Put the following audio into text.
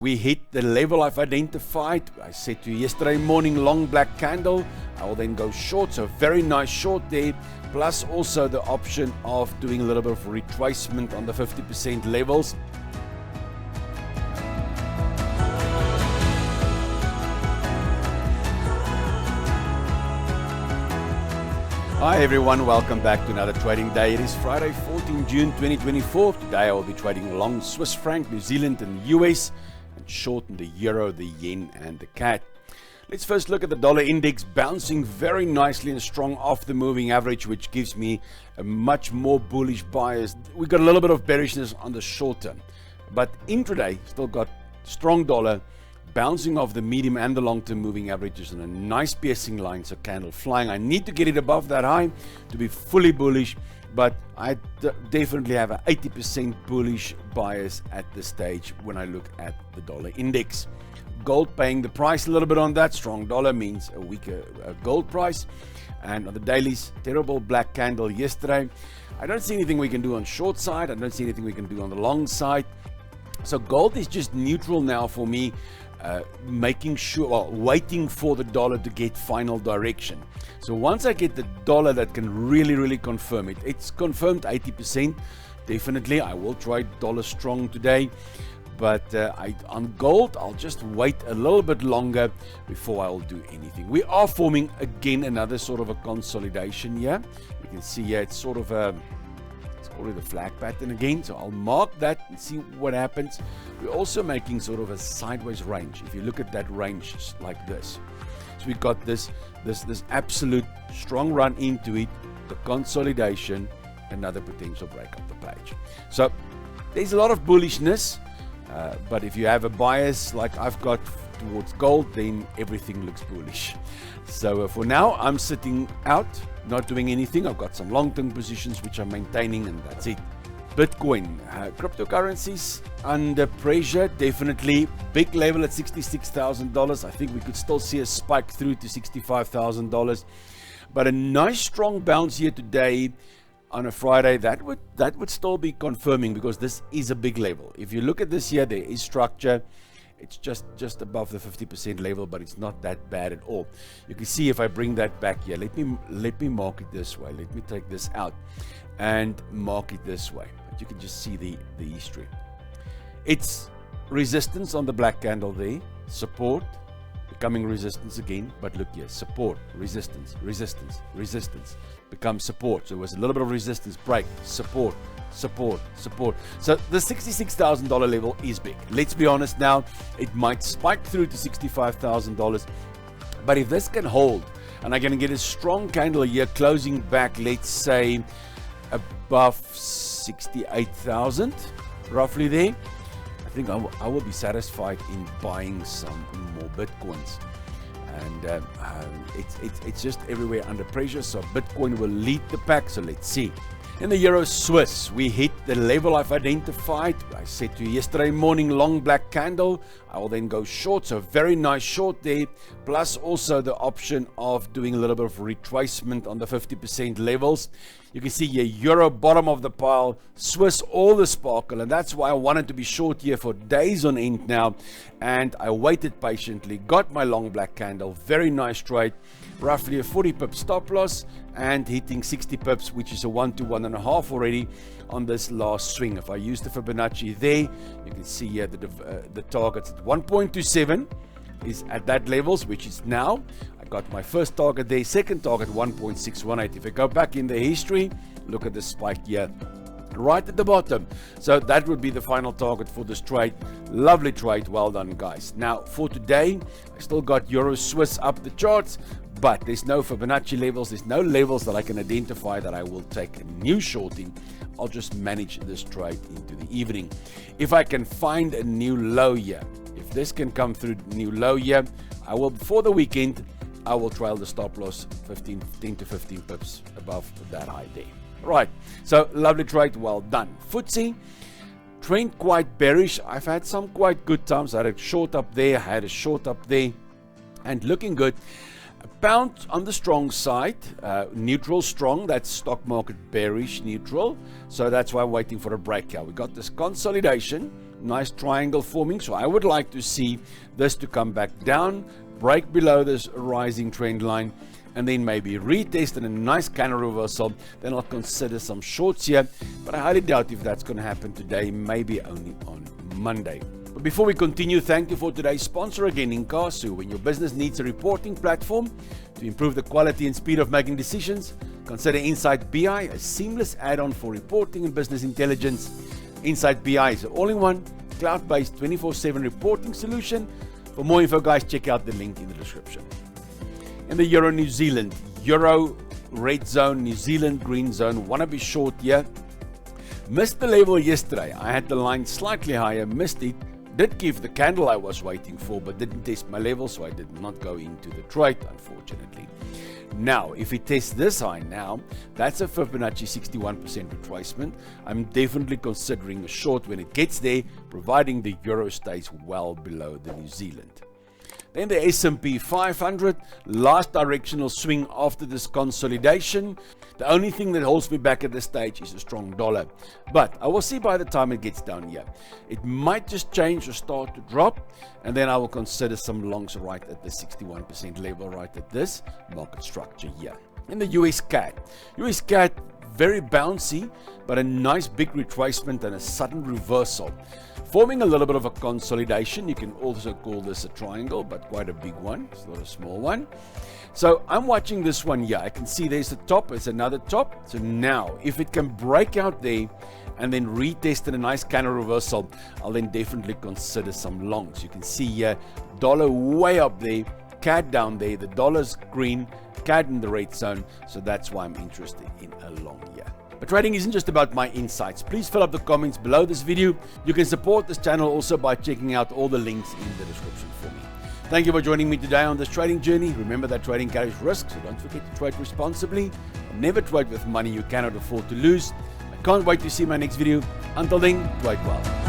We hit the level I've identified. I said to you yesterday morning, long black candle. I will then go short, so very nice short there. Plus also the option of doing a little bit of retracement on the 50% levels. Hi everyone, welcome back to another trading day. It is Friday, 14 June 2024. Today I will be trading long Swiss franc, New Zealand and US, and short in the euro, the yen and the CAD. Let's first look at the dollar index, bouncing very nicely and strong off the moving average, which gives me a much more bullish bias. We got a little bit of bearishness on the short term, but intraday still got strong dollar, bouncing off the medium and the long-term moving averages on a nice piercing line, so candle flying. I need to get it above that high to be fully bullish, but I definitely have an 80% bullish bias at this stage when I look at the dollar index. Gold paying the price a little bit on that. Strong dollar means a weaker gold price. And on the dailies, terrible black candle yesterday. I don't see anything we can do on short side. I don't see anything we can do on the long side. So gold is just neutral now for me. Making sure, well, waiting for the dollar to get final direction. So once I get the dollar that can really confirm it, it's confirmed 80%. Definitely, I will try dollar strong today. But on gold, I'll just wait a little bit longer before I'll do anything. We are forming again another sort of a consolidation here. You can see here it's sort of a the flag pattern again, so I'll mark that and see what happens. We're also making sort of a sideways range. If you look at that range like this, so we got this absolute strong run into it, the consolidation, another potential break up the page. So there's a lot of bullishness, but if you have a bias like I've got towards gold, then everything looks bullish. So for now, I'm sitting out, not doing anything. I've got some long-term positions which I'm maintaining, and that's it. Bitcoin, cryptocurrencies under pressure, definitely. Big level at $66,000. I think we could still see a spike through to $65,000, but a nice strong bounce here today on a Friday. That would still be confirming, because this is a big level. If you look at this here, there is structure. It's just above the 50% level, but it's not that bad at all. You can see if I bring that back here, let me mark it this way. Let me take this out and mark it this way. But you can just see the history. It's resistance on the black candle there, support, becoming resistance again. But look here, support, resistance, resistance, resistance, becomes support. So it was a little bit of resistance, break, support, support. So the $66,000 level is big. Let's be honest now, it might spike through to $65,000, but if this can hold and I'm going to get a strong candle here closing back, let's say above 68,000, roughly there, I think I will be satisfied in buying some more Bitcoins. And it's just everywhere under pressure, so Bitcoin will lead the pack. So let's see. In the Euro Swiss, we hit the level I've identified. I said to you yesterday morning, long black candle. I will then go short, so very nice short there. Plus also the option of doing a little bit of retracement on the 50% levels. You can see here, Euro bottom of the pile, Swiss all the sparkle, and that's why I wanted to be short here for days on end now. And I waited patiently, got my long black candle, very nice trade, roughly a 40 pip stop loss, and hitting 60 pips, which is a 1 to 1.5 already on this last swing. If I use the Fibonacci there, you can see here the targets at 1.27 is at that levels, which is now. I got my first target there, second target 1.618. If I go back in the history, look at the spike here right at the bottom. So that would be the final target for this trade. Lovely trade, well done guys. Now for today, I still got Euro Swiss up the charts, but there's no Fibonacci levels, there's no levels that I can identify that I will take a new shorting. I'll just manage this trade into the evening. If I can find a new low here, if this can come through new low here, I will, before the weekend, I will trail the stop loss 10 to 15 pips above that high there. Right, so lovely trade, well done. FTSE trend quite bearish. I've had some quite good times. I had a short up there, I had a short up there, and looking good. A pound on the strong side, neutral strong, that's stock market bearish neutral. So that's why I'm waiting for a breakout. We got this consolidation, nice triangle forming. So I would like to see this to come back down, break below this rising trend line, and then maybe retest in a nice candle reversal. Then I'll consider some shorts here, but I highly doubt if that's going to happen today, maybe only on Monday. But before we continue, thank you for today's sponsor again, Indices. When your business needs a reporting platform to improve the quality and speed of making decisions, consider Insight BI, a seamless add-on for reporting and business intelligence. Insight BI is an all-in-one, cloud-based 24/7 reporting solution. For more info, guys, check out the link in the description. In the Euro New Zealand, Euro red zone, New Zealand green zone, want to be short here. Missed the level yesterday. I had the line slightly higher, missed it. Did give the candle I was waiting for, but didn't test my level, so I did not go into the trade, unfortunately. Now, if it tests this high now, that's a Fibonacci 61% retracement. I'm definitely considering a short when it gets there, providing the euro stays well below the New Zealand. Then the S&P 500, last directional swing after this consolidation. The only thing that holds me back at this stage is a strong dollar. But I will see by the time it gets down here. It might just change or start to drop, and then I will consider some longs right at the 61% level, right at this market structure here. In the US CAD. US CAD, very bouncy, but a nice big retracement and a sudden reversal. Forming a little bit of a consolidation. You can also call this a triangle, but quite a big one. It's not a small one. So I'm watching this one here. I can see there's a top, it's another top. So now, if it can break out there and then retest in a nice candle reversal, I'll then definitely consider some longs. You can see here, dollar way up there, CAD down there, the dollar's green, CAD in the red zone. So that's why I'm interested in a long here. But trading isn't just about my insights. Please fill up the comments below this video. You can support this channel also by checking out all the links in the description for me. Thank you for joining me today on this trading journey. Remember that trading carries risk, so don't forget to trade responsibly. Never trade with money you cannot afford to lose. I can't wait to see my next video. Until then, trade well.